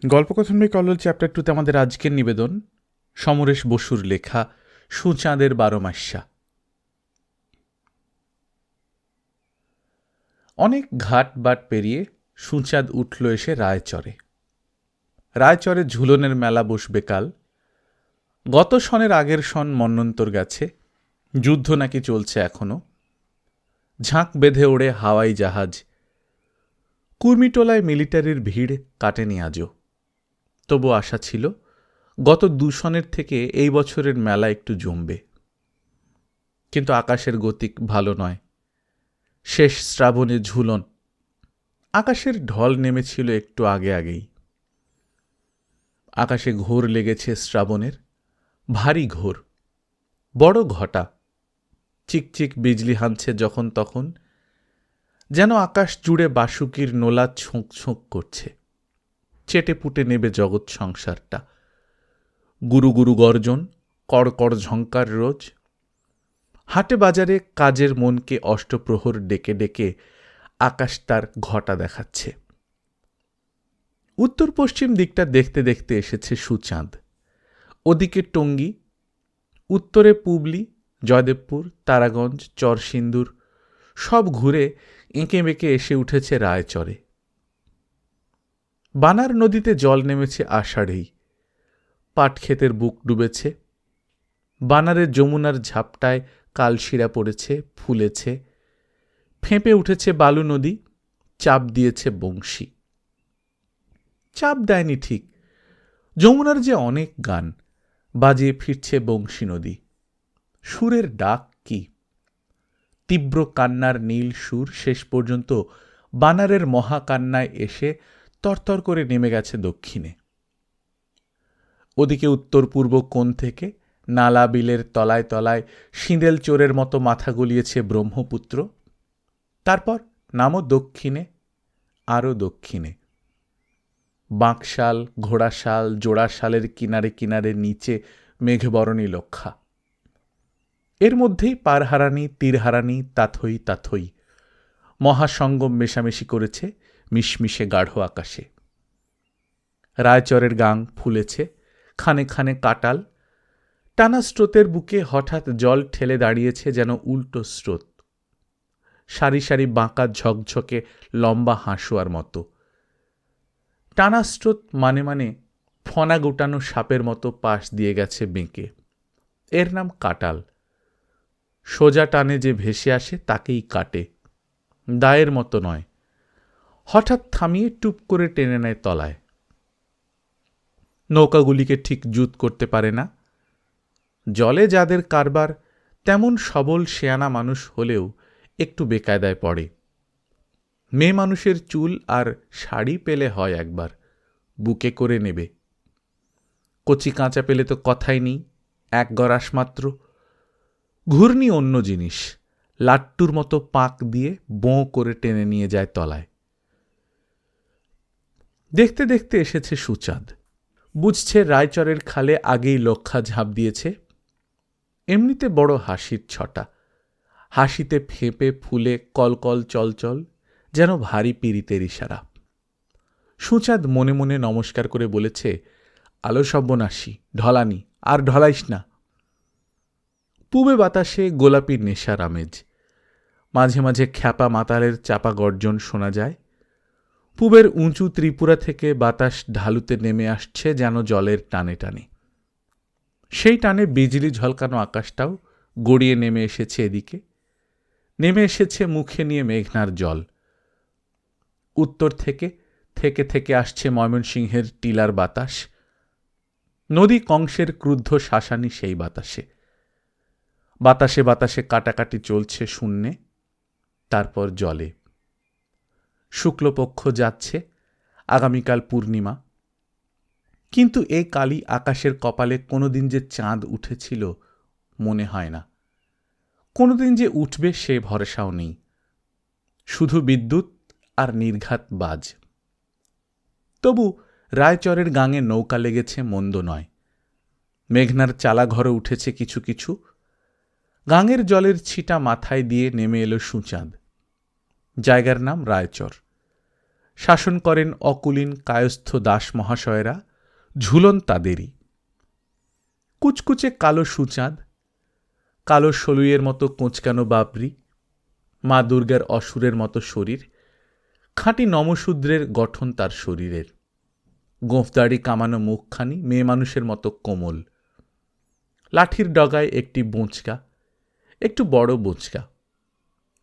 গল্পকথন বই কল্লোল চ্যাপ্টার 2তে আমাদের আজকের নিবেদন সমরেশ বসুর লেখা সুচাঁদের 12 মাস্যা। অনেক ঘাট বাট পেরিয়ে সুচাঁদ উঠল এসে রায়চরে। রায়চরে ঝুলনের মেলা বসবে কাল। গত সনের আগের সন মন্বন্তর গেছে, যুদ্ধ নাকি চলছে এখনো। ঝাঁক বেঁধে ওড়ে হাওয়াই জাহাজ। কুর্মিটোলায় মিলিটারির ভিড় কাটেনি আজও। তবু আশা ছিল গত 2 সনের থেকে এই বছরের মেলা একটু জমবে। কিন্তু আকাশের গতিক ভালো নয়। শেষ শ্রাবণে ঝুলন। আকাশের ঢল নেমেছিল একটু আগেই। আকাশে ঘোর লেগেছে শ্রাবণের, ভারী ঘোর, বড় ঘটা। চিকচিক বিজলি হানছে যখন তখন, যেন আকাশ জুড়ে বাসুকির নোলা ছোঁক ছোঁক করছে। চেটে পুটে নেবে জগৎ সংসারটা। গুরু গুরু গর্জন, কড়কড় ঝঙ্কার রোজ। হাটে বাজারে কাজের মনকে অষ্টপ্রহর ডেকে ডেকে আকাশ তার ঘটা দেখাচ্ছে। উত্তর পশ্চিম দিকটা দেখতে দেখতে এসেছে সুচাঁদ। ওদিকে টঙ্গী, উত্তরে পুবলি, জয়দেবপুর, তারাগঞ্জ, চরসিন্দুর সব ঘুরে এঁকে বেঁকে এসে উঠেছে রায়চরে। বানার নদীতে জল নেমেছে আষাঢ়েই। পাটক্ষেতের বুক ডুবেছে। বানারের যমুনার ঝাপটায় কালশিরা পড়েছে, ফুলেছে। ফেঁপে উঠেছে বালু নদী, চাপ দিয়েছে বংশী। চাপ দেয়নি ঠিক, যমুনার যে অনেক গান, বাজিয়ে ফিরছে বংশী নদী। সুরের ডাক কি! তীব্র কান্নার নীল সুর শেষ পর্যন্ত বানারের মহাকান্নায় এসে তরতর করে নেমে গেছে দক্ষিণে। ওদিকে উত্তর পূর্ব কোণ থেকে নালা বিলের তলায় তলায় সিঁদেল চোরের মতো মাথা গলিয়েছে ব্রহ্মপুত্র। তারপর নামো দক্ষিণে, আরও দক্ষিণে। বাঁকশাল, ঘোড়াশাল, জোড়াশালের কিনারে কিনারে নিচে মেঘবরণী লক্ষা। এর মধ্যেই পারহারানি, তীরহারানি, তাথই তাথই মহাসঙ্গম মেশামেশি করেছে মিশমিশে গাঢ় আকাশে। রায়চরের গাং ফুলেছে, খানে খানে কাটাল। টানা স্রোতের বুকে হঠাৎ জল ঠেলে দাঁড়িয়েছে যেন উল্টো স্রোত। সারি সারি বাঁকা ঝকঝকে লম্বা হাঁসুয়ার মতো। টানা স্রোত মানে ফনা গোটানো সাপের মতো পাশ দিয়ে গেছে বেঁকে। এর নাম কাটাল। সোজা টানে যে ভেসে আসে তাকেই কাটে, দায়ের মতো নয়। হঠাৎ থামিয়ে টুপ করে টেনে নেয় তলায়। নৌকাগুলিকে ঠিক জুত করতে পারে না। জলে যাদের কারবার তেমন সবল শেয়ানা মানুষ হলেও একটু বেকায়দায় পড়ে। মেয়ে মানুষের চুল আর শাড়ি পেলে হয় একবার, বুকে করে নেবে। কচি কাঁচা পেলে তো কথাই নেই, এক গরাস মাত্র। ঘূর্ণি অন্য জিনিস, লাট্টুর মতো পাক দিয়ে বোঁ করে টেনে নিয়ে যায় তলায়। দেখতে দেখতে এসেছে সুচাঁদ। বুঝছে রায়চরের খালে আগেই লক্ষা ঝাঁপ দিয়েছে। এমনিতে বড় হাসির ছটা। হাসিতে ফেঁপে ফুলে কলকল চলচল, যেন ভারী পীড়িতের ইশারা। সুচাঁদ মনে মনে নমস্কার করে বলেছে, আলো সব্যনাশী, ঢলানি, আর ঢলাইস না। পূবে বাতাসে গোলাপি নেশার আমেজ। মাঝে মাঝে খ্যাপা মাতালের চাপা গর্জন শোনা যায়। পূবের উঁচু ত্রিপুরা থেকে বাতাস ঢালুতে নেমে আসছে যেন জলের টানে টানে। সেই টানে বিজলি ঝলকানো আকাশটাও গড়িয়ে নেমে এসেছে এদিকে। নেমে এসেছে মুখে নিয়ে মেঘনার জল। উত্তর থেকে থেকে থেকে আসছে ময়মনসিংহের টিলার বাতাস। নদী কংসের ক্রুদ্ধ শাসানি সেই বাতাসে। বাতাসে বাতাসে কাটাকাটি চলছে শূন্যে, তারপর জলে। শুক্লপক্ষ যাচ্ছে, আগামীকাল পূর্ণিমা। কিন্তু এ কালই আকাশের কপালে কোনোদিন যে চাঁদ উঠেছিল মনে হয় না। কোনোদিন যে উঠবে সে ভরসাও নেই। শুধু বিদ্যুৎ আর নির্ঘাত বাজ। তবু রায়চরের গাঙে নৌকা লেগেছে মন্দ নয়। মেঘনার চালা ঘরে উঠেছে কিছু কিছু। গাঙের জলের ছিটা মাথায় দিয়ে নেমে এলো সুচাঁদ। জায়গার নাম রায়চর। শাসন করেন অকুলীন কায়স্থ দাস মহাশয়েরা, ঝুলন তাদেরই। কুচকুচে কালো সুচাঁদ, কালো সলুইয়ের মতো কোঁচকানো বাবরি, মা দুর্গার অসুরের মতো শরীর, খাঁটি নমশূদ্রের গঠন তার শরীরের, গোঁফদাড়ি কামানো মুখখানি মেয়ে মানুষের মতো কোমল, লাঠির ডগায় একটি বোঁচকা, একটু বড় বোঁচকা,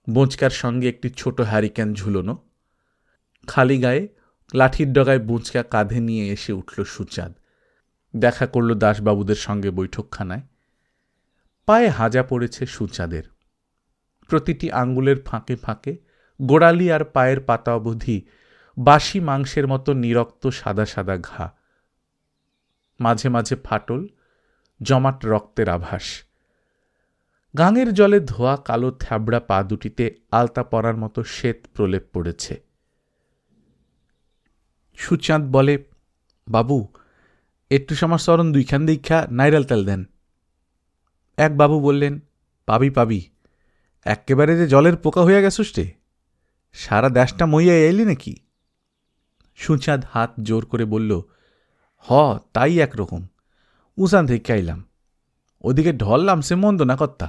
বোঁচকার সঙ্গে একটি ছোট হ্যারিকেন ঝুলনো। খালি গায়ে লাঠির ডগায় বোঁচকা কাঁধে নিয়ে এসে উঠল সুচাঁদ। দেখা করল দাসবাবুদের সঙ্গে বৈঠকখানায়। পায়ে হাজা পড়েছে সুচাঁদের, প্রতিটি আঙ্গুলের ফাঁকে ফাঁকে গোড়ালি আর পায়ের পাতা অবধি বাসি মাংসের মতো নিরক্ত সাদা সাদা ঘা, মাঝে মাঝে ফাটল, জমাট রক্তের আভাস। গাঙের জলে ধোয়া কালো থ্যাবড়া পা দুটিতে আলতা পরার মতো শ্বেত প্রলেপ পড়েছে। সুচাঁদ বলে, বাবু, একটু সময় সরণ দুইখান দীক্ষা নাইরাল তেল দেন। এক বাবু বললেন, পাবি পাবি, একেবারে যে জলের পোকা হইয়া গেছস রে, সারা দেশটা মইয়া এলি নাকি? সুচাঁদ হাত জোর করে বলল, হ তাই একরকম, উসান থেকে আইলাম, ওদিকে ঢললাম সে মন্দ না কর্তা।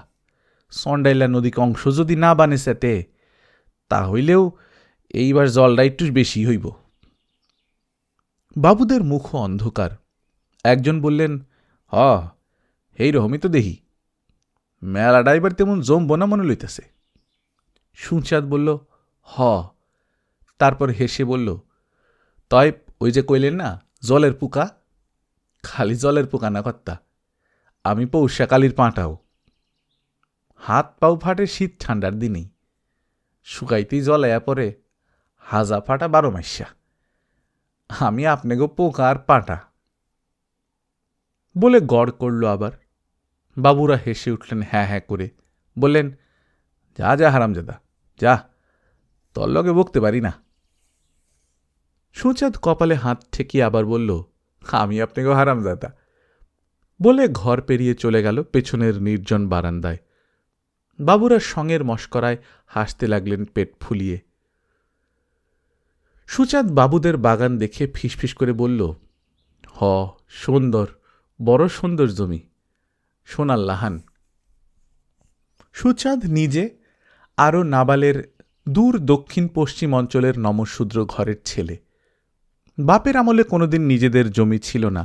সন্ডাইলা নদীকে অংশ যদি না বানে সেতে, তা হইলেও এইবার জলটা একটু বেশি হইব। বাবুদের মুখ অন্ধকার। একজন বললেন, হ এই রকমই তো দেহি, মেলা ডাইবার তেমন জমব না মনে লইতেছে। সুচাঁদ বলল, হ। তারপর হেসে বলল, তয় ওই যে কইলেন না জলের পোকা, খালি জলের পোকা না কর্তা, আমি পৌষাকালীর পাঁটাও। হাত পাও ফাটে শীত ঠান্ডার দিনেই, শুকাইতেই জলাইয়া পরে হাজা ফাটা 12 মাইশা। আমি আপনাকে পোকা আর পাঁটা। বলে গড় করল আবার। বাবুরা হেসে উঠলেন হ্যাঁ হ্যাঁ করে, বললেন, যা যা হারামজাদা যা, তোর লগে বকতে পারি না। সুচাঁদ কপালে হাত ঠেকিয়ে আবার বলল, আমি আপনাকেও হারামজাদা, বলে ঘর পেরিয়ে চলে গেল পেছনের নির্জন বারান্দায়। বাবুরা সঙ্গের মশকরায় হাসতে লাগলেন পেট ফুলিয়ে। সুচাঁদ বাবুদের বাগান দেখে ফিসফিস করে বলল, হ সুন্দর, বড় সুন্দর জমি, সোনার লাহান। সুচাঁদ নিজে আরও নাবালের দূর দক্ষিণ পশ্চিম অঞ্চলের নমশূদ্র ঘরের ছেলে। বাপের আমলে কোনোদিন নিজেদের জমি ছিল না।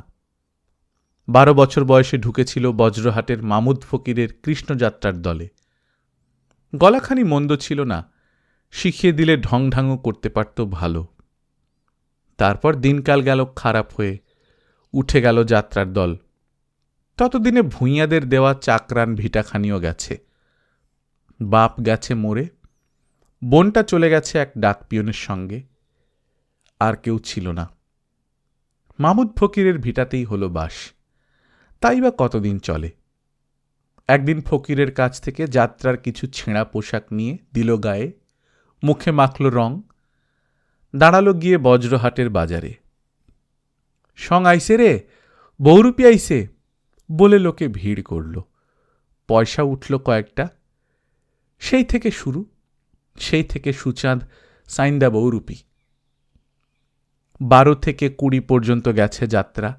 12 বছর বয়সে ঢুকেছিল বজ্রহাটের মামুদ ফকিরের কৃষ্ণযাত্রার দলে। গলাখানি মন্দ ছিল না, শিখিয়ে দিলে ঢংঢাঙও করতে পারত ভালো। তারপর দিনকাল গেল খারাপ হয়ে, উঠে গেল যাত্রার দল। ততদিনে ভূঁইয়াদের দেওয়া চাকরান ভিটাখানিও গেছে। বাপ গেছে মরে, বোনটা চলে গেছে এক ডাকপিয়নের সঙ্গে, আর কেউ ছিল না। মামুদ ফকিরের ভিটাতেই হলো বাস, তাই বা কতদিন চলে। একদিন ফকিরের কাছ থেকে যাত্রার কিছু ছেঁড়া পোশাক নিয়ে দিল গায়ে, মুখে মাখল রং, দাঁড়ালো গিয়ে বজ্রহাটের বাজারে। সং আইসে রে, বহুরূপী আইসে, বলে লোকে ভিড় করল। পয়সা উঠল কয়েকটা। সেই থেকে শুরু, সেই থেকে সুচাঁদ সাইন্দা বহুরূপী। 12 থেকে 20 পর্যন্ত গেছে যাত্রা,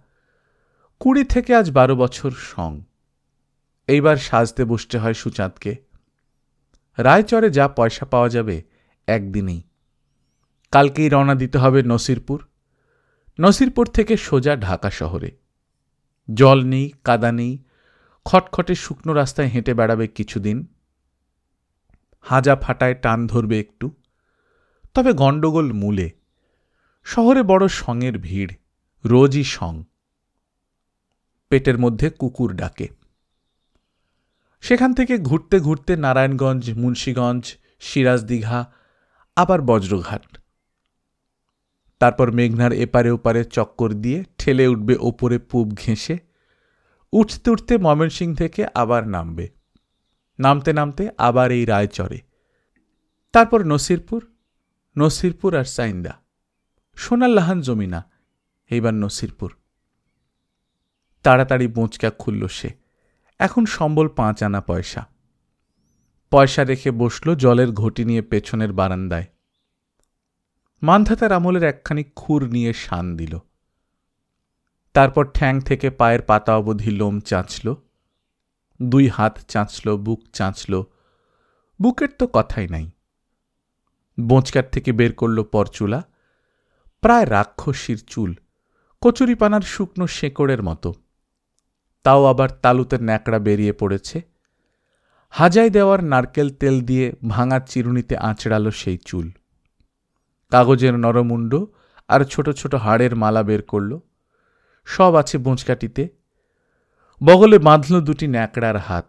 20 থেকে আজ 12 বছর সং। এইবার সাজতে বসতে হয় সুচাঁদকে। রায়চরে যা পয়সা পাওয়া যাবে একদিনেই। কালকেই রওনা দিতে হবে নসিরপুর, নসিরপুর থেকে সোজা ঢাকা শহরে। জল নেই, কাদা নেই, খটখটে শুকনো রাস্তায় হেঁটে বেড়াবে কিছুদিন। হাজা ফাটায় টান ধরবে একটু, তবে গণ্ডগোল মূলে। শহরে বড় সঙের ভিড়, রোজই সং। পেটের মধ্যে কুকুর ডাকে। সেখান থেকে ঘুরতে ঘুরতে নারায়ণগঞ্জ, মুন্সীগঞ্জ, সিরাজদিঘা, আবার বজ্রঘাট। তারপর মেঘনার এপারে ওপারে চক্কর দিয়ে ঠেলে উঠবে ওপরে পূব ঘেঁষে। উঠতে উঠতে ময়মনসিংহ থেকে আবার নামবে, নামতে নামতে আবার এই রায়চরে। তারপর নসিরপুর, নসিরপুর আর সাইন্দা। সোনার লাহান জমি না, এইবার নসিরপুর। তাড়াতাড়ি বোঁচকা খুলল সে। এখন সম্বল 5 আনা পয়সা। পয়সা রেখে বসল জলের ঘটি নিয়ে পেছনের বারান্দায়। মান্ধাতার আমলের একখানি খুর নিয়ে শান দিল। তারপর ঠ্যাং থেকে পায়ের পাতা অবধি লোম চাঁচল, 2 হাত চাঁচল, বুক চাঁচল। বুকের তো কথাই নাই। বোঁচকার থেকে বের করল পরচুলা, প্রায় রাক্ষসীর চুল, কচুরিপানার শুকনো শেকড়ের মতো। তাও আবার তালুতে ন্যাকড়া বেরিয়ে পড়েছে। হাজাই দেওয়ার নারকেল তেল দিয়ে ভাঙা চিরুনিতে আঁচড়ালো সেই চুল। কাগজের নরমুণ্ড আর ছোট ছোট হাড়ের মালা বের করল, সব আছে বোঁচকাটিতে। বগলে বাঁধল 2টি ন্যাকড়ার হাত।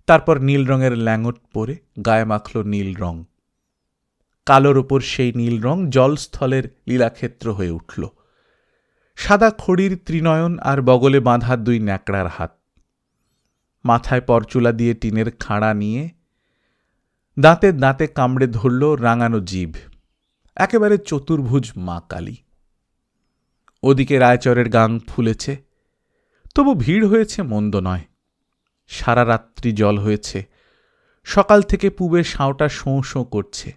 তারপর নীল রঙের ল্যাঙট পরে গায়ে মাখল নীল রং। কালোর ওপর সেই নীল রং জলস্থলের লীলাক্ষেত্র হয়ে উঠল। সাদা খড়ির ত্রিনয়ন আর বগলে বাঁধা 2 ন্যাকড়ার হাত। মাথায় পরচুলা দিয়ে টিনের খাঁড়া নিয়ে দাঁতে দাঁতে কামড়ে ধরল রাঙানো জিভ। একেবারে চতুর্ভুজ মা কালী। ওদিকে রায়চরের গাং ফুলেছে, তবু ভিড় হয়েছে মন্দ নয়। সারা রাত্রি জল হয়েছে, সকাল থেকে পুবে শাওটা শোঁ শোঁ করছে।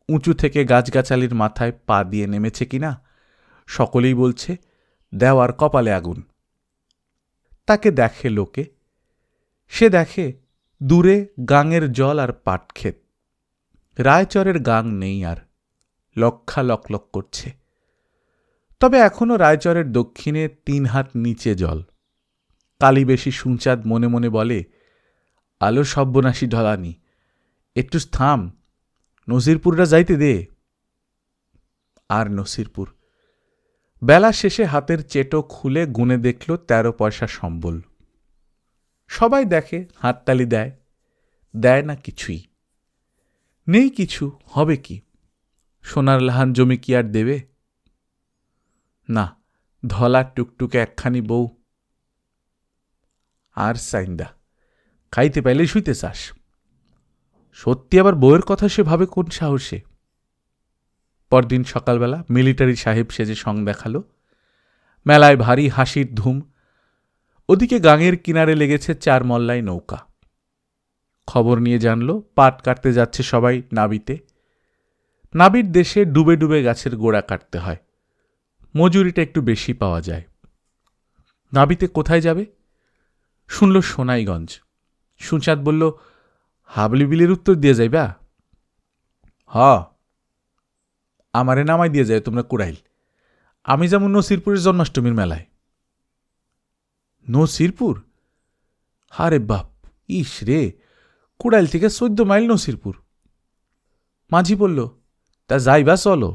উঁচু থেকে গাছগাছালির মাথায় পা দিয়ে নেমেছে কিনা সকলেই বলছে দেওয়ার কপালে আগুন। তাকে দেখে লোকে, সে দেখে দূরে গাঙের জল আর পাটক্ষেত। রায়চরের গাং নেই আর, লক্ষা লকলক করছে। তবে এখনো রায়চরের দক্ষিণে 3 হাত নিচে জল। কালীবেশী সুচাঁদ মনে মনে বলে, আলো সব্যনাশী ঢলানি, একটু থাম, নসিরপুররা যাইতে দে। আর নসিরপুর বেলা শেষে হাতের চেটো খুলে গুনে দেখল 13 পয়সা সম্বল। সবাই দেখে, হাততালি দেয়। দেয় না কিছুই। নেই কিছু, হবে কি? সোনার লাহান জমি কি আর দেবে? না, ধলা টুকটুকে একখানি বউ। আর সাইন্দা, খাইতে পাইলে শুইতে চাস। সত্যি আবার বউয়ের কথা সে ভাবে কোন সাহসে? পরদিন সকালবেলা মিলিটারি সাহেব সেজে সং দেখালো। মেলায় ভারী হাসির ধুম। ওদিকে গাঙের কিনারে লেগেছে 4 মল্লায় নৌকা। খবর নিয়ে জানল পাট কাটতে যাচ্ছে সবাই নাবিতে। নাবির দেশে ডুবে ডুবে গাছের গোড়া কাটতে হয়, মজুরিটা একটু বেশি পাওয়া যায়। নাবিতে কোথায় যাবে? শুনল সোনাইগঞ্জ। সুচাঁদ বলল, হাবলি বিলের উত্তর দিয়ে যাইবা? হ, আমারে নামাই দিয়ে যায় তোমরা কুড়াইল। আমি যেমন নসিরপুরের জন্মাষ্টমীর মেলায়। নসিরপুর? হারে বাপ, ইস রে, কুড়াইল থেকে 14 মাইল নসিরপুর। মাঝি বলল, তা যাইবা চলো,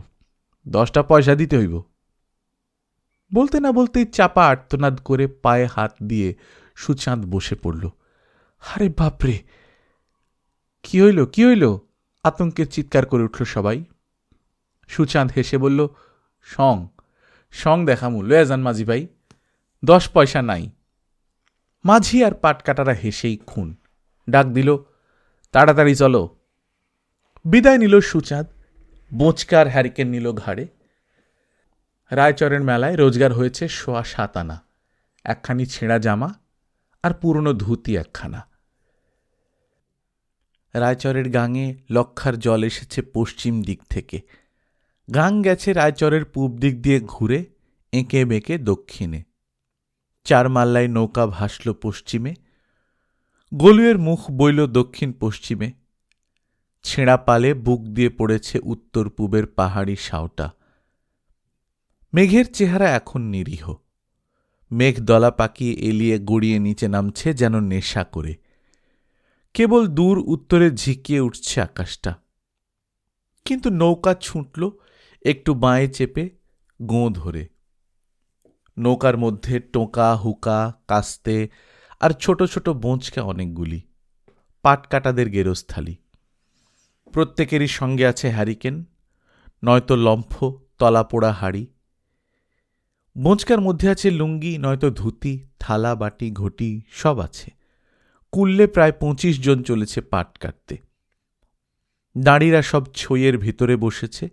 10টা পয়সা দিতে হইব। বলতে না বলতেই চাপা আর্তনাদ করে পায়ে হাত দিয়ে সুচাঁদ বসে পড়ল। আরে বাপরে, কি হইল কি হইল? আতঙ্কের চিৎকার করে উঠল সবাই। সুচাঁদ হেসে বলল, সং সং দেখামু, লয়ে যান মাঝি ভাই, 10 পয়সা নাই। মাঝি আর পাটকাটারা হেসেই খুন। ডাক দিল, তাড়াতাড়ি চলো। বিদায় নিল সুচাঁদ। বোঁচকার হ্যারিকেন নিল ঘাড়ে। রায়চরের মেলায় রোজগার হয়েছে 7.25 আনা, একখানি ছেঁড়া জামা আর পুরনো ধুতি একখানা। রায়চরের গাঙে লক্ষার জল এসেছে পশ্চিম দিক থেকে। গাং গেছে রায়চরের পূব দিক দিয়ে ঘুরে এঁকে বেঁকে দক্ষিণে। 4 মাল্লায় নৌকা ভাসল পশ্চিমে। গলুয়ের মুখ বইল দক্ষিণ পশ্চিমে। ছেঁড়া পালে বুক দিয়ে পড়েছে উত্তর পূবের পাহাড়ি শাওটা। মেঘের চেহারা এখন নিরীহ। মেঘ দলা পাকিয়ে এলিয়ে গড়িয়ে নিচে নামছে যেন নেশা করে। কেবল দূর উত্তরে ঝিকিয়ে উঠছে আকাশটা। কিন্তু নৌকা ছুটল একটু বাঁয়ে চেপে, গোঁ ধরে। নৌকার মধ্যে টোকা, হুকা, কাস্তে আর ছোট ছোট বোঁচকা অনেকগুলি, পাটকাটাদের গেরস্থালি। প্রত্যেকেরই সঙ্গে আছে হ্যারিকেন, নয়তো লম্ফ তলা পোড়া হাড়ি। বোঁচকার মধ্যে আছে লুঙ্গি, নয়তো ধুতি, থালা বাটি ঘটি সব আছে। কুল্লে প্রায় 25 জন চলেছে পাট কাটতে। দাঁড়িরা সব ছইয়ের ভিতরে বসেছে।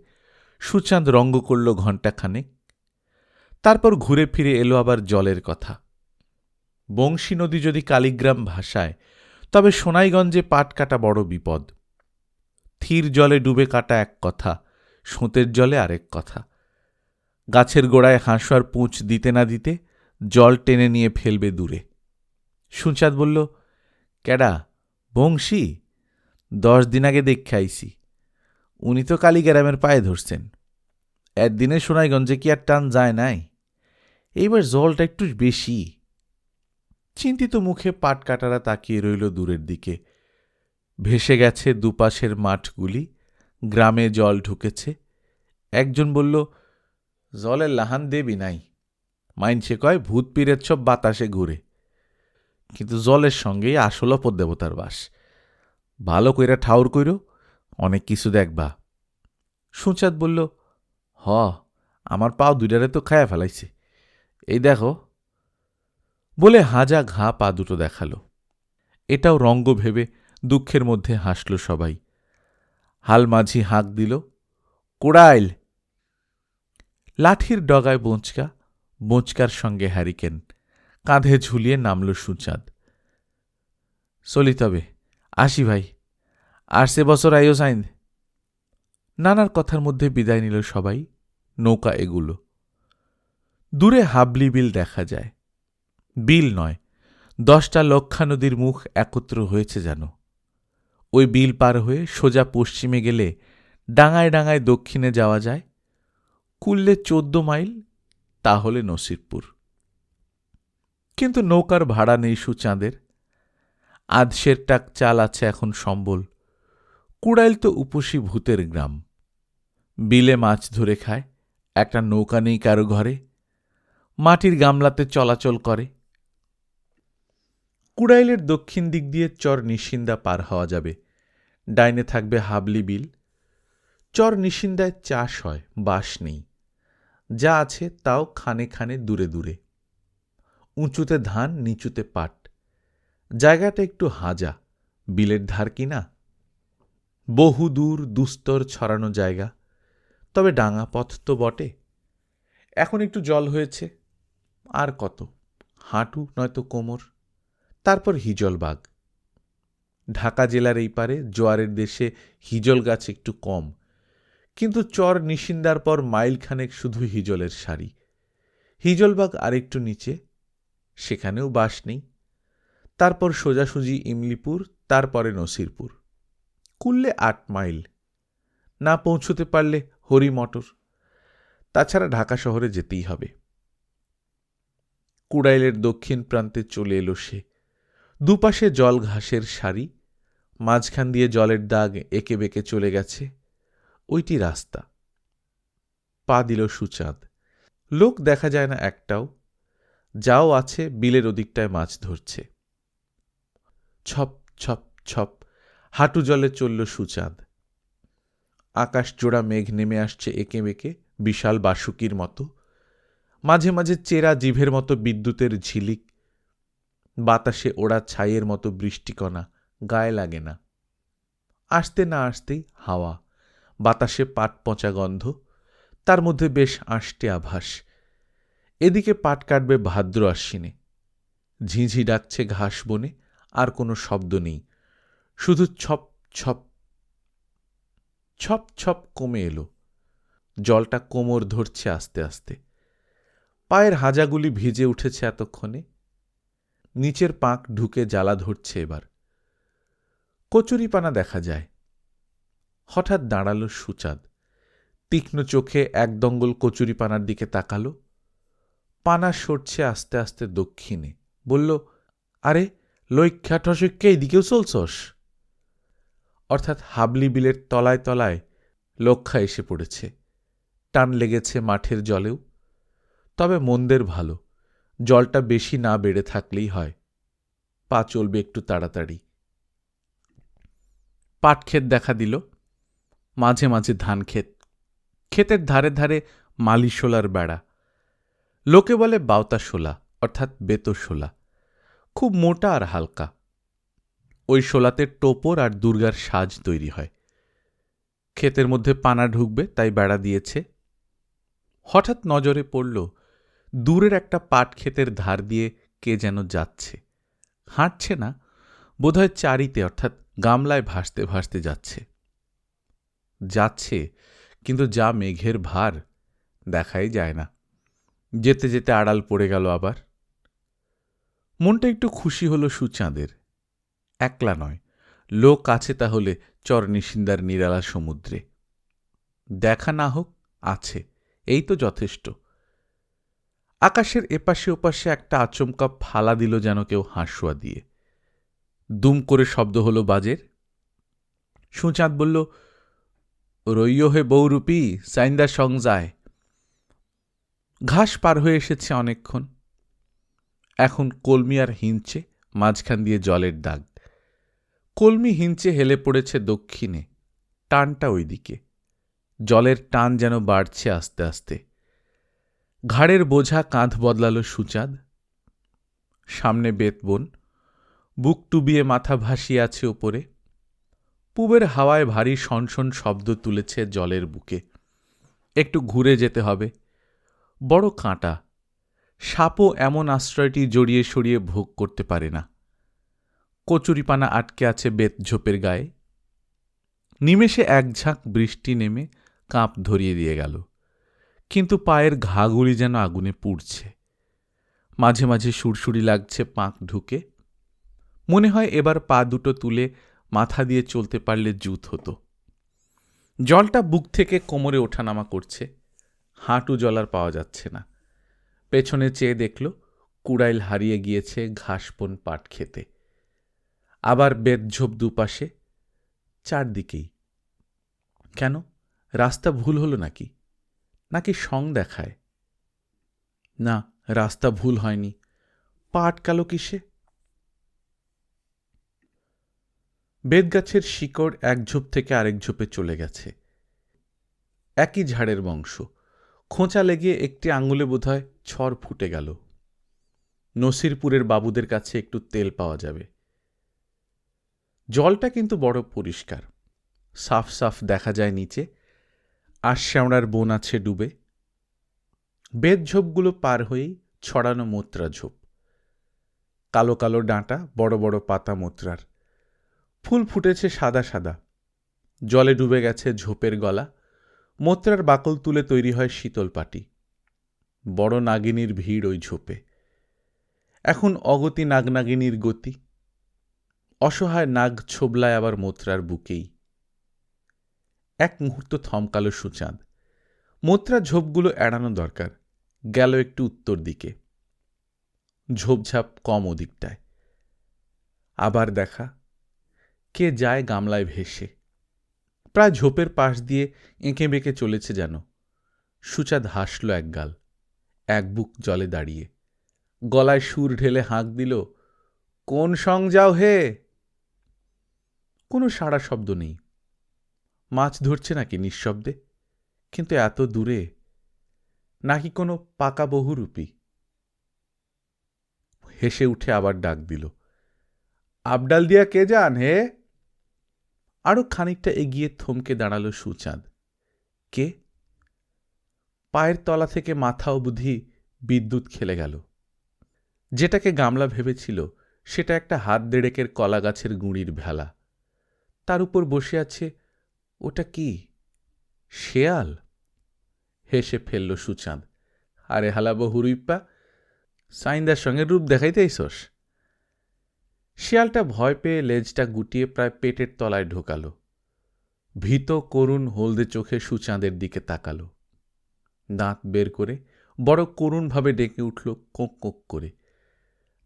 সুচাঁদ রঙ্গ করল ঘণ্টাখানেক। তারপর ঘুরে ফিরে এলো আবার জলের কথা। বংশী নদী যদি কালীগ্রাম ভাষায়, তবে সোনাইগঞ্জে পাট কাটা বড় বিপদ। থির জলে ডুবে কাটা এক কথা, সোঁতের জলে আরেক কথা। গাছের গোড়ায় হাঁসুয়ার পুঁছ দিতে না দিতে জল টেনে নিয়ে ফেলবে দূরে। সুচাঁদ বলল, ক্যাডা, বংশী? 10 দিন আগে দেখে আইসি। উনি তো কালীগ্রামের পায়ে ধরছেন। একদিনে সোনাইগঞ্জে কি আর টান যায় নাই? এইবার জলটা একটু বেশি। চিন্তিত মুখে পাট কাটারা তাকিয়ে রইল দূরের দিকে। ভেসে গেছে দুপাশের মাঠগুলি, গ্রামে জল ঢুকেছে। একজন বলল, জলের লাহান দেবী নাই, মাইনছে কয় ভূত পীরের সব বাতাসে ঘুরে, কিন্তু জলের সঙ্গেই আসল অপদেবতার বাস। ভালো কইরা ঠাউর কইর, অনেক কিছু দেখবা। সুচাঁদ বলল, হ, আমার পাও দুইটারে তো খায়া ফেলাইছে, এই দেখো। বলে হাজা ঘা পা দুটো দেখালো। এটাও রঙ্গ ভেবে দুঃখের মধ্যে হাসল সবাই। হালমাঝি হাঁক দিল, কুড়াইল। লাঠির ডগায় বোঁচকা, বোঁচকার সঙ্গে হ্যারিকেন, কাঁধে ঝুলিয়ে নামল সুচাঁদ। চলি তবে, আসি ভাই, আর সে বছর আইও সাইন। নানার কথার মধ্যে বিদায় নিল সবাই। নৌকা এগুলো। দূরে হাবলি বিল দেখা যায়। বিল নয়, 10টা লক্ষা নদীর মুখ একত্র হয়েছে যেন। ওই বিল পার হয়ে সোজা পশ্চিমে গেলে ডাঙায় ডাঙায় দক্ষিণে যাওয়া যায়। কুললে 14 মাইল, তাহলে নসিরপুর। কিন্তু নৌকার ভাড়া নেই সুচাঁদের। আধশের টাক চাল আছে এখন সম্বল। কুড়াইল তো উপসী ভূতের গ্রাম। বিলে মাছ ধরে খায়, একটা নৌকা নেই কারো ঘরে। মাটির গামলাতে চলাচল করে। কুড়াইলের দক্ষিণ দিক দিয়ে চর নিশিন্দা পার হওয়া যাবে। ডাইনে থাকবে হাবলি বিল। চর নিশিন্দায় চাষ হয়, বাস নেই। যা আছে তাও খানে খানে দূরে দূরে। উঁচুতে ধান, নিচুতে পাট। জায়গাটা একটু হাজা, বিলের ধার কিনা। বহু দূর দুস্তর ছড়ানো জায়গা, তবে ডাঙা পথ তো বটে। এখন একটু জল হয়েছে, আর কত, হাঁটু নয়তো কোমর। তারপর হিজলবাগ। ঢাকা জেলার এই পারে জোয়ারের দেশে হিজল গাছ একটু কম, কিন্তু চর নিশিন্দার পর মাইলখানেক শুধু হিজলের সারি। হিজলবাগ আরেকটু নিচে, সেখানেও বাস নেই। তারপর সোজাসুজি ইমলিপুর, তারপরে নসিরপুর। কুললে 8 মাইল। না পৌঁছতে পারলে হরিমটর। তাছাড়া ঢাকা শহরে যেতেই হবে। কুড়াইলের দক্ষিণ প্রান্তে চলে এলো সে। দুপাশে জল ঘাসের সারি, মাঝখান দিয়ে জলের দাগ এঁকে বেঁকে চলে গেছে। ওইটি রাস্তা। পা দিল সুচাঁদ। লোক দেখা যায় না একটাও। যাও আছে বিলের ওদিকটায় মাছ ধরছে। ছপ ছপ ছপ হাঁটু জলে চলল সুচাঁদ। আকাশ জোড়া মেঘ নেমে আসছে এঁকে বেঁকে, বিশাল বাসুকির মতো। মাঝে মাঝে চেরা জিভের মতো বিদ্যুতের ঝিলিক। বাতাসে ওড়া ছাইয়ের মতো বৃষ্টিকণা, গায়ে লাগে না। আসতে না আসতেই হাওয়া, বাতাসে পাট পচা গন্ধ, তার মধ্যে বেশ আষ্টে আভাস। এদিকে পাট কাটবে ভাদ্র আশ্বিনে। ঝিঝি ডাকছে ঘাস বনে, আর কোনো শব্দ নেই, শুধু ছপ ছপ। ছপ ছপ কমে এলো। জলটা কোমর ধরছে আস্তে আস্তে। পায়ের হাজাগুলি ভিজে উঠেছে এতক্ষণে। নিচের পাঁক ঢুকে জ্বালা ধরছে এবার। কচুরিপানা দেখা যায়। হঠাৎ দাঁড়াল সুচাঁদ। তীক্ষ্ণ চোখে এক দঙ্গল কচুরিপানার দিকে তাকালো। পানা সরছে আস্তে আস্তে দক্ষিণে। বলল, আরে লইক্ষা ঠসইক্ষা এইদিকেও চলছস? অর্থাৎ হাবলি বিলের তলায় তলায় লক্ষা এসে পড়েছে। টান লেগেছে মাঠের জলেও। তবে মন্দের ভালো, জলটা বেশি না বেড়ে থাকলেই হয়। পা চলবে একটু তাড়াতাড়ি। পাটক্ষেত দেখা দিল, মাঝে মাঝে ধান ক্ষেত। ক্ষেতের ধারে ধারে মালিশোলার বেড়া। লোকে বলে বাউতা শোলা, অর্থাৎ বেতো শোলা। খুব মোটা আর হালকা। ওই শোলাতে টোপর আর দুর্গার সাজ তৈরি হয়। ক্ষেতের মধ্যে পানা ঢুকবে তাই বেড়া দিয়েছে। হঠাৎ নজরে পড়ল, দূরের একটা পাট ক্ষেতের ধার দিয়ে কে যেন যাচ্ছে। হাঁটছে না, বোধহয় চারিতে অর্থাৎ গামলায় ভাসতে ভাসতে যাচ্ছে। যাচ্ছে, কিন্তু যা মেঘের ভার, দেখাই যায় না। যেতে যেতে আড়াল পড়ে গেল আবার। মনটা একটু খুশি হলো সুচাঁদের। একলা নয়, লোক আছে তাহলে চরনিশিন্দার নিরালা সমুদ্রে। দেখা না হোক, আছে, এই তো যথেষ্ট। আকাশের এপাশে ওপাশে একটা আচমকা ফালা দিল যেন কেউ হাঁসুয়া দিয়ে। দুম করে শব্দ হলো বাজের। সুচাঁদ বলল, রইয় হে বৌরূপী, সাইন্দার সং যায়। ঘাস পার হয়ে এসেছে অনেকক্ষণ। এখন কলমি আর হিঞ্চে, মাঝখান দিয়ে জলের দাগ। কলমি হিঞ্চে হেলে পড়েছে দক্ষিণে, টানটা ওইদিকে। জলের টান যেন বাড়ছে আস্তে আস্তে। ঘাড়ের বোঝা কাঁধ বদলালো সুচাঁদ। সামনে বেতবন, বুক টুবিয়ে মাথা ভাসিয়ে আছে ওপরে। পুবের হাওয়ায় ভারী সনসন শব্দ তুলেছে জলের বুকে। একটু ঘুরে যেতে হবে। বড় কাঁটা, সাপও এমন আশ্রয়টি জড়িয়ে সরিয়ে ভোগ করতে পারে না। কচুরিপানা আটকে আছে বেতঝোপের গায়ে। নিমেষে এক ঝাঁক বৃষ্টি নেমে কাঁপ ধরিয়ে দিয়ে গেল, কিন্তু পায়ের ঘাগুলি যেন আগুনে পুড়ছে। মাঝে মাঝে সুরসুরি লাগছে পাঁক ঢুকে। মনে হয় এবার পা দুটো তুলে মাথা দিয়ে চলতে পারলে জুত হতো। জলটা বুক থেকে কোমরে ওঠানামা করছে, হাঁটু জলার পাওয়া যাচ্ছে না। পেছনে চেয়ে দেখল কুড়াইল হারিয়ে গিয়েছে ঘাসপন পাট খেতে। আবার বেতঝোপ দুপাশে, চারদিকেই। কেন, রাস্তা ভুল হলো নাকি? নাকি সং দেখায়? না, রাস্তা ভুল হয়নি। পা আটকালো কিসে? বেতগাছের শিকড় এক ঝোপ থেকে আরেক ঝোপে চলে গেছে। একই ঝাড়ের বংশ। খোঁচা লেগে একটি আঙুলে বোধহয় ছড় ফুটে গেল। নসিরপুরের বাবুদের কাছে একটু তেল পাওয়া যাবে। জলটা কিন্তু বড় পরিষ্কার, সাফ সাফ দেখা যায় নিচে। আশশ্যাওড়ার বন আছে ডুবে। বেতঝোপগুলো পার হয়েই ছড়ানো মোত্রা ঝোপ। কালো কালো ডাঁটা, বড় বড় পাতা মোত্রার। ফুল ফুটেছে সাদা সাদা। জলে ডুবে গেছে ঝোপের গলা। মোত্রার বাকল তুলে তৈরি হয় শীতল পাটি। বড় নাগিনীর ভিড় ওই ঝোপে। এখন অগতি নাগনাগিনীর গতি। অসহায় নাগ ছোবলায় আবার মোত্রার বুকেই। এক মুহূর্ত থমকালো সুচাঁদ। মোত্রা ঝোপগুলো এড়ানো দরকার। গেল একটু উত্তর দিকে। ঝোপঝাপ কম ওদিকটায়। আবার দেখা, কে যায় গামলায় ভেসে। প্রায় ঝোপের পাশ দিয়ে এঁকে বেঁকে চলেছে যেন। সুচাঁদ হাসল একগাল, এক বুক জলে দাঁড়িয়ে। গলায় সুর ঢেলে হাঁক দিল, কোন সং যাও হে? কোনো সাড়া শব্দ নেই। মাছ ধরছে নাকি নিঃশব্দে? কিন্তু এত দূরে। নাকি কোনো পাকা বহুরূপী? হেসে উঠে আবার ডাক দিল, আবডাল দিয়া কে যান হে? আরো খানিকটা এগিয়ে থমকে দাঁড়ালো সুচাঁদ। কে? পায়ের তলা থেকে মাথা অবধি বিদ্যুৎ খেলে গেল। যেটাকে গামলা ভেবেছিল সেটা একটা হাত দেড়েকের কলা গাছের গুঁড়ির ভেলা। তার উপর বসে আছে, ওটা কি? শেয়াল? হেসে ফেলল সুচাঁদ। আরে হালা বহুরূপা, সাইন্দার সঙ্গে রূপ দেখাইতে আইসস? শিয়ালটা ভয় পেয়ে লেজটা গুটিয়ে প্রায় পেটের তলায় ঢোকালো। ভীত করুণ হলদে চোখে সুচাঁদের দিকে তাকালো। দাঁত বের করে বড় করুণভাবে ডেকে উঠল কোঁক কোঁক করে,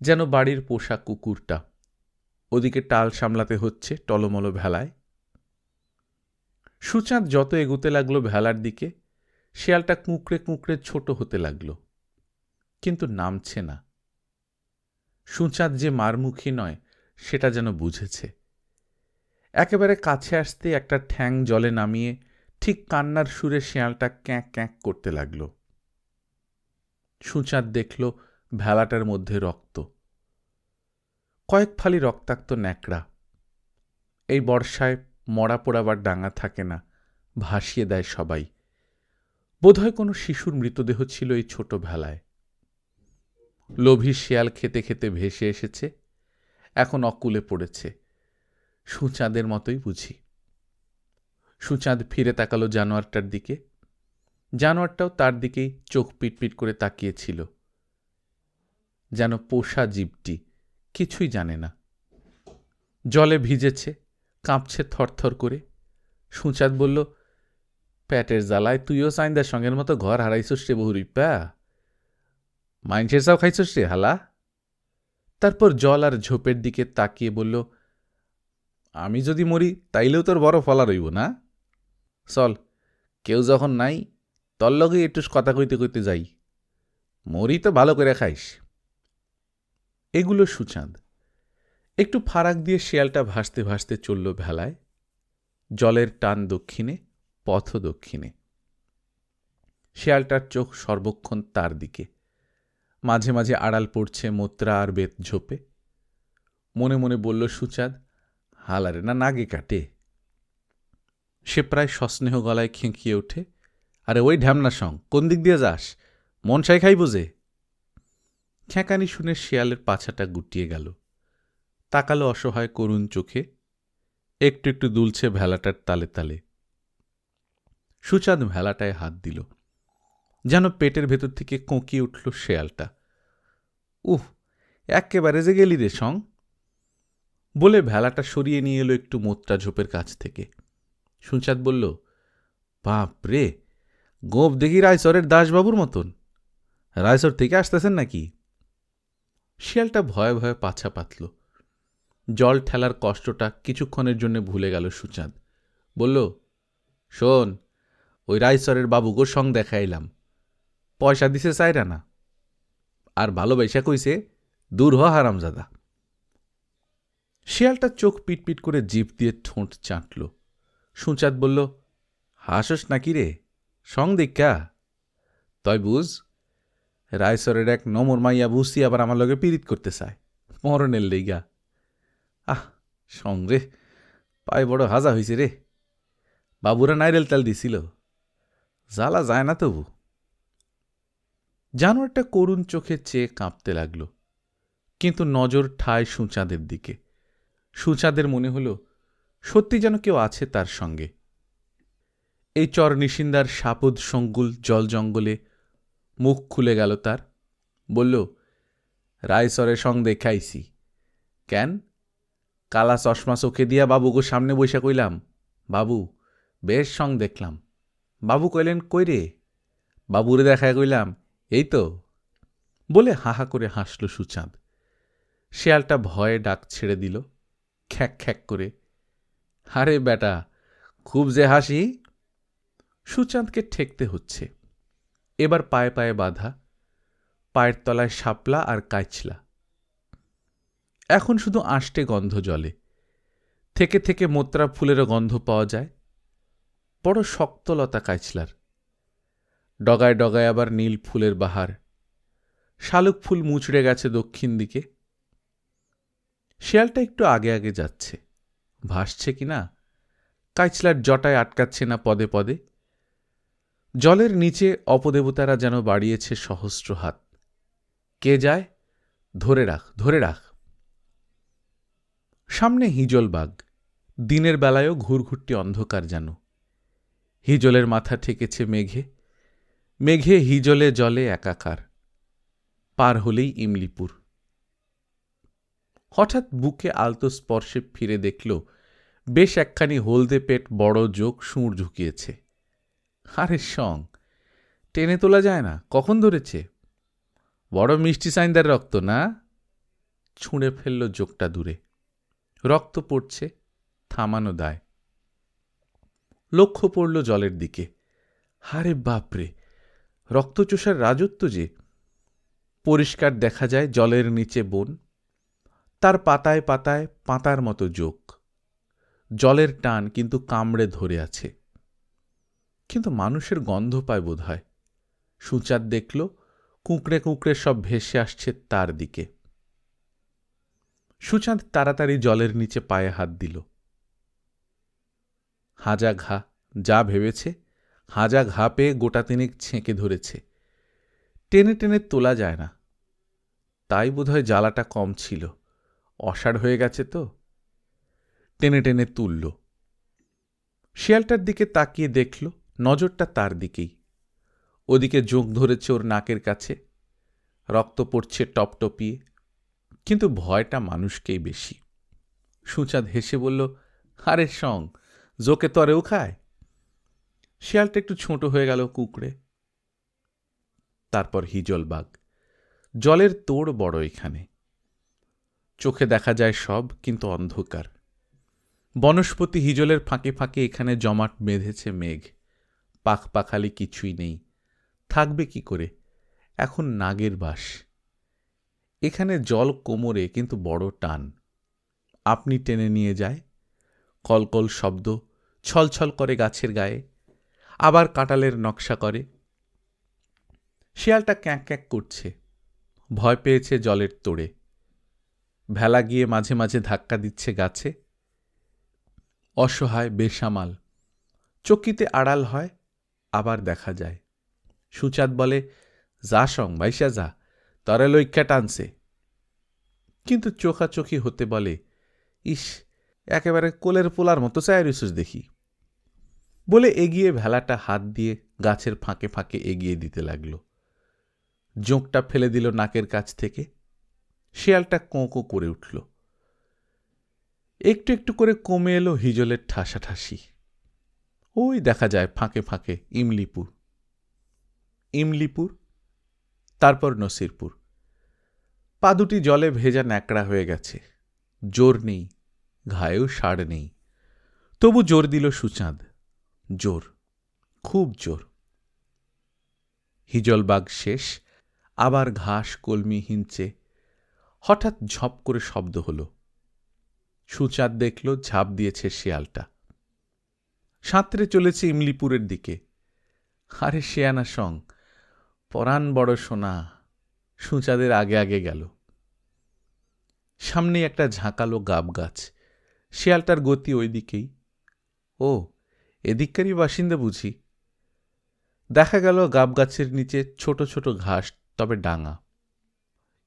যেন বাড়ির পোষা কুকুরটা। ওদিকে টাল সামলাতে হচ্ছে টলমলো ভেলায়। সুচাঁদ যত এগোতে লাগলো ভেলার দিকে, শিয়ালটা কুঁকড়ে কুঁকড়ে ছোট হতে লাগল, কিন্তু নামছে না। সুচাঁদ যে মারমুখী নয় সেটা যেন বুঝেছে। একেবারে কাছে আসতে একটা ঠ্যাং জলে নামিয়ে ঠিক কান্নার সুরে শিয়ালটা ক্যাঁক ক্যাঁক করতে লাগল। সুচাঁদ দেখল ভেলাটার মধ্যে রক্ত, কয়েক ফালি রক্তাক্ত ন্যাকড়া। এই বর্ষায় মরা পোড়াবার ডাঙা থাকে না, ভাসিয়ে দেয় সবাই। বোধহয় কোনো শিশুর মৃতদেহ ছিল এই ছোট ভেলায়। লোভী শিয়াল খেতে খেতে ভেসে এসেছে, এখন অকুলে পড়েছে। সুচাঁদের মতোই বুঝি। সুচাঁদ ফিরে তাকালো জানোয়ারটার দিকে। জানোয়ারটাও তার দিকেই চোখ পিটপিট করে তাকিয়েছিল, যেন পোষা জীবটি কিছুই জানে না। জলে ভিজেছে, কাঁপছে থরথর করে। সুচাঁদ বলল, প্যাটের জ্বালায় তুইও সাইন্দার সঙ্গের মতো ঘর হারাইছস রে বহুরিপা, মাইনসের চাও খাইছস রে হালা। তারপর জল আর ঝোপের দিকে তাকিয়ে বলল, আমি যদি মরি তাইলেও তোর বড় ফলা রইব না। চল, কেউ যখন নাই তোর লগে একটু কথা কইতে কইতে যাই, মরি তো ভালো করে খাইস। এগুলো সুচাঁদ। একটু ফারাক দিয়ে শেয়ালটা ভাসতে ভাসতে চলল ভেলায়। জলের টান দক্ষিণে, পথ দক্ষিণে। শেয়ালটার চোখ সর্বক্ষণ তার দিকে। মাঝে মাঝে আড়াল পড়ছে মোত্রা আর বেত ঝোপে। মনে মনে বলল সুচাঁদ, হালারে না নাগে কাটে। সে প্রায় সস্নেহ গলায় খেঁকিয়ে ওঠে, আরে ওই ঢ্যামনা সং, কোন দিক দিয়ে যাস? মন সাই খাই বোঝে। খ্যাঁকানি শুনে শেয়ালের পাছাটা গুটিয়ে গেল। তাকালো অসহায় করুণ চোখে। একটু একটু দুলছে ভেলাটার তালে তালে। সুচাঁদ ভেলাটায় হাত দিল, যেন পেটের ভেতর থেকে কোঁকিয়ে উঠল শেয়ালটা। উহ, একেবারে যে গেলি রে সং, বলে ভেলাটা সরিয়ে নিয়ে এলো একটু মোত্রা ঝোপের কাছ থেকে। সুচাঁদ বলল, বাপ রে, গোপ দেখি রায়চরের দাসবাবুর মতন। রায়চর থেকে আসতেছেন নাকি? শিয়ালটা ভয়ে ভয়ে পাছা পাতল। জল ঠেলার কষ্টটা কিছুক্ষণের জন্য ভুলে গেল সুচাঁদ। বলল, শোন, ওই রায়চরের বাবুগোর সঙ্গ দেখাইলাম, পয়সা দিছে চাইরা না, আর ভালোবাসা কইছে দূর হ হারামজাদা। শিয়ালটা চোখ পিটপিট করে জিভ দিয়ে ঠোঁট চাটল। সুচাঁদ বলল, হাসস নাকি রে, সং দীক্ষা? তয় বুঝ, রায়চরের এক নমর মাইয়া বুঝছি আবার আমার লগে পীড়িত করতে চায়, মরণের লেগা। আহ সং রে, পায়ে বড় হাজা হইছে রে। বাবুরা নাইরেল তেল দিছিল, জ্বালা যায় না তবু। জানোয়ারটা করুণ চোখে চেয়ে কাঁপতে লাগল, কিন্তু নজর ঠায় সুচাঁদের দিকে। সুচাঁদের মনে হল সত্যি যেন কেউ আছে তার সঙ্গে। এই চর নিশিন্দার সাপদ সঙ্গুল জল জঙ্গলে মুখ খুলে গেল তার। বলল, রায়চরের সঙ্গ দেখাইছি। কেন? কালা চশমা চোখে দিয়া বাবুগো সামনে বৈশা কইলাম, বাবু বেশ সঙ্গ দেখলাম। বাবু কইলেন, কই রে? বাবুরে দেখায় কইলাম, এই তো। বলে হাহা করে হাসল সুচাঁদ। শেয়ালটা ভয়ে ডাক ছেড়ে দিল, খ্যাক খ্যাক করে। আরে বেটা, খুব যে হাসি। সুচাঁদকে ঠেকতে হচ্ছে। এবার পায়ে পায়ে বাঁধা, পায়ের তলায় শাপলা আর কাইছলা। এখন শুধু আষ্টে গন্ধ জলে। থেকে থেকে মোত্রা ফুলেরও গন্ধ পাওয়া যায়। বড় শক্তলতা কাইছলার। ডগায় ডগায় আবার নীল ফুলের বাহার। শালুক ফুল মুচড়ে গেছে দক্ষিণ দিকে। শেয়ালটা একটু আগে আগে যাচ্ছে, ভাসছে কিনা, কাইছলার জটায় আটকাচ্ছে না পদে পদে। জলের নিচে অপদেবতারা যেন বাড়িয়েছে সহস্র হাত। কে যায়? ধরে রাখ, ধরে রাখ। সামনে হিজল বাগ। দিনের বেলায়ও ঘুরঘুরটি অন্ধকার যেন। হিজলের মাথা ঠেকেছে মেঘে, মেঘে হিজলে জলে একাকার। পার হলেই ইমলিপুর। হঠাৎ বুকে আলতো স্পর্শে ফিরে দেখল বেশ একখানি হলদে পেট বড় জোক সুঁড় ঝুঁকিয়েছে। আরে সং, টেনে তোলা যায় না, কখন ধরেছে? বড় মিষ্টি সাইন্দার রক্ত না? ছুঁড়ে ফেলল জোকটা দূরে। রক্ত পড়ছে, থামানো দায়। লক্ষ্য পড়ল জলের দিকে। হারে বাপরে, রক্তচোষার রাজত্ব যে। পরিষ্কার দেখা যায় জলের নিচে বন, তার পাতায় পাতায় পাতার মতো জোক। জলের টান কিন্তু কামড়ে ধরে আছে। কিন্তু মানুষের গন্ধ পায় বোধ হয়। সুচাঁদ দেখল কুঁকড়ে কুঁকড়ে সব ভেসে আসছে তার দিকে। সুচাঁদ তাড়াতাড়ি জলের নিচে পায়ে হাত দিল। হাজা ঘা, যা ভেবেছে, হাজা ঘা পেয়ে গোটা তিনেক ছেঁকে ধরেছে। টেনে টেনে তোলা যায় না, তাই বোধহয় জ্বালাটা কম ছিল। অসাড় হয়ে গেছে তো। টেনে টেনে তুলল। শিয়ালটার দিকে তাকিয়ে দেখল নজরটা তার দিকেই। ওদিকে জোঁক ধরেছে ওর নাকের কাছে, রক্ত পড়ছে টপটপিয়ে, কিন্তু ভয়টা মানুষকেই বেশি। সুচাঁদ হেসে বলল, আরে সং, জোকে তরেও খায়। শিয়ালটা একটু ছোট হয়ে গেল কুকড়ে। তারপর হিজল বাঘ। জলের তোড় বড় এখানে, চোখে দেখা যায় সব, কিন্তু অন্ধকার। বনস্পতি হিজলের ফাঁকে ফাঁকে এখানে জমাট বেঁধেছে মেঘ। পাখপাখালি কিছুই নেই, থাকবে কি করে, এখন নাগের বাস। এখানে জল কোমরে, কিন্তু বড় টান। আপনি টেনে নিয়ে যায়, কলকল শব্দ, ছলছল করে গাছের গায়ে, আবার কাঁটালের নকশা করে। শিয়ালটা ক্যাঁক ক্যাঁক করছে, ভয় পেয়েছে জলের তোড়ে। ভেলা গিয়ে মাঝে মাঝে ধাক্কা দিচ্ছে গাছে। অসহায়, বেসামাল, চকিতে আড়াল হয়, আবার দেখা যায়। সুচাঁদ বলে, যা সং ভাইসা যা, তরে লইক্ষা টানছে। কিন্তু চোখাচোখি হতে বলে, ইস, একেবারে কোলের পোলার মতো চায়ের দেখি। বলে এগিয়ে ভেলাটা হাত দিয়ে গাছের ফাঁকে ফাঁকে এগিয়ে দিতে লাগল। জোঁকটা ফেলে দিল নাকের কাছ থেকে। শিয়ালটা কোঁকো করে উঠল। একটু একটু করে কমে এলো হিজলের ঠাসাঠাসি। ওই দেখা যায় ফাঁকে ফাঁকে ইমলিপুর, ইমলিপুর, তারপর নসিরপুর। পা দুটি জলে ভেজা ন্যাকড়া হয়ে গেছে, জোর নেই, ঘায়েও সাড় নেই। তবু জোর দিল সুচাঁদ, জোর, খুব জোর। হিজলবাগ শেষ, আবার ঘাস কলমি হিঞ্চে। হঠাৎ ঝপ করে শব্দ হল। সুচাঁদ দেখল ঝাঁপ দিয়েছে শিয়ালটা, সাঁতরে চলেছে ইমলিপুরের দিকে। আরে শেয়ানা সং, পরাণ বড় সোনা। সুচাঁদের আগে আগে গেল। সামনে একটা ঝাঁকালো গাব গাছ, শিয়ালটার গতি ওই দিকেই। ও, এদিককারই বাসিন্দা বুঝি। দেখা গেল গাব গাছের নিচে ছোট ছোট ঘাস, তবে ডাঙা,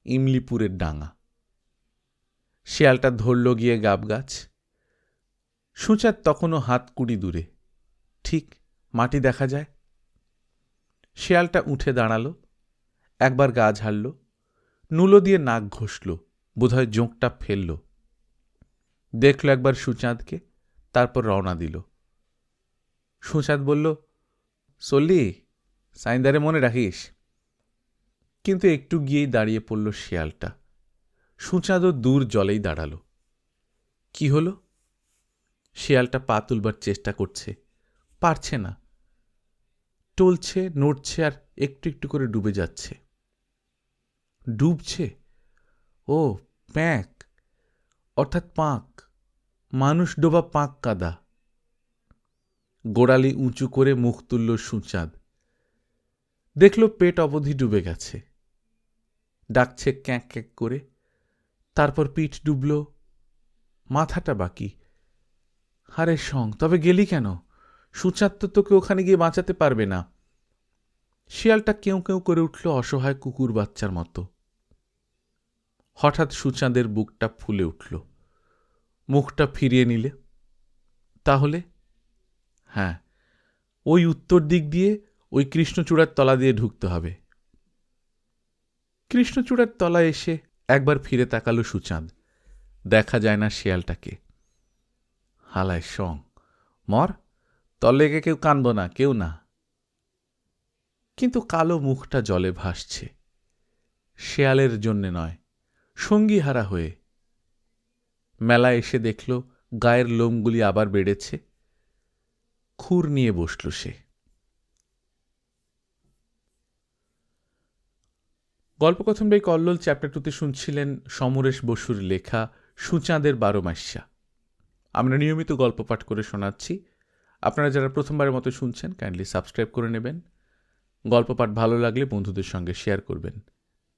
ইমলিপুরের ডাঙা। শিয়ালটা ধরল গিয়ে গাব গাছ। সুচাঁদ তখনও হাত কুড়ি দূরে, ঠিক মাটি দেখা যায়। শিয়ালটা উঠে দাঁড়াল, একবার গা ঝাড়ল, নুলো দিয়ে নাক ঘষল, বোধহয় জোঁকটা ফেলল। দেখল একবার সুচাঁদকে, তারপর রওনা দিল। সুচাঁদ বলল, চললি, সাইন্দারে মনে রাখিস। কিন্তু একটু গিয়েই দাঁড়িয়ে পড়ল শিয়ালটা। সুচাঁদও দূর জলেই দাঁড়াল। কি হল? শিয়ালটা পা তুলবার চেষ্টা করছে, পারছে না। টলছে, নড়ছে, আর একটু একটু করে ডুবে যাচ্ছে। ডুবছে? ও, প্যাঁক, অর্থাৎ পাঁক, মানুষ ডোবা পাঁক কাদা। গোড়ালি উঁচু করে মুখ তুলল সুচাঁদ। দেখল পেট অবধি ডুবে গেছে, ডাকছে ক্যাঁক ক্যাঁক করে। তারপর পিঠ ডুবল, মাথাটা বাকি। আরে সং, তবে গেলি কেন? সুচাঁদ তো তোকে ওখানে গিয়ে বাঁচাতে পারবে না। শিয়ালটা কেউ কেউ করে উঠল অসহায় কুকুর বাচ্চার মতো। হঠাৎ সুচাঁদের বুকটা ফুলে উঠল, মুখটা ফিরিয়ে নিলে। তাহলে? হ্যাঁ, ওই উত্তর দিক দিয়ে, ওই কৃষ্ণচূড়ার তলা দিয়ে ঢুকতে হবে। কৃষ্ণচূড়ার তলায় এসে একবার ফিরে তাকালো সুচাঁদ। দেখা যায় না শিয়ালটাকে। হালায় সং, মর, তলেগে কেউ কানব না, কেউ না। কিন্তু কালো মুখটা জলে ভাসছে, শেয়ালের জন্যে নয়, সঙ্গীহারা হয়ে। মেলা এসে দেখল গায়ের লোমগুলি আবার বেড়েছে। খুর নিয়ে বসল সে। গল্পকথন বাই কল্লোল চ্যাপ্টার 2তে শুনছিলেন সমরেশ বসুর লেখা সুচাঁদের 12 মাস্যা। আমরা নিয়মিত গল্প পাঠ করে শোনাচ্ছি। আপনারা যারা প্রথমবারের মতো শুনছেন, কাইন্ডলি সাবস্ক্রাইব করে নেবেন। গল্প পাঠ ভালো লাগলে বন্ধুদের সঙ্গে শেয়ার করবেন।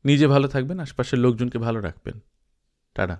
নিজে ভালো থাকবেন, আশপাশের লোকজনকে ভালো রাখবেন। টাটা।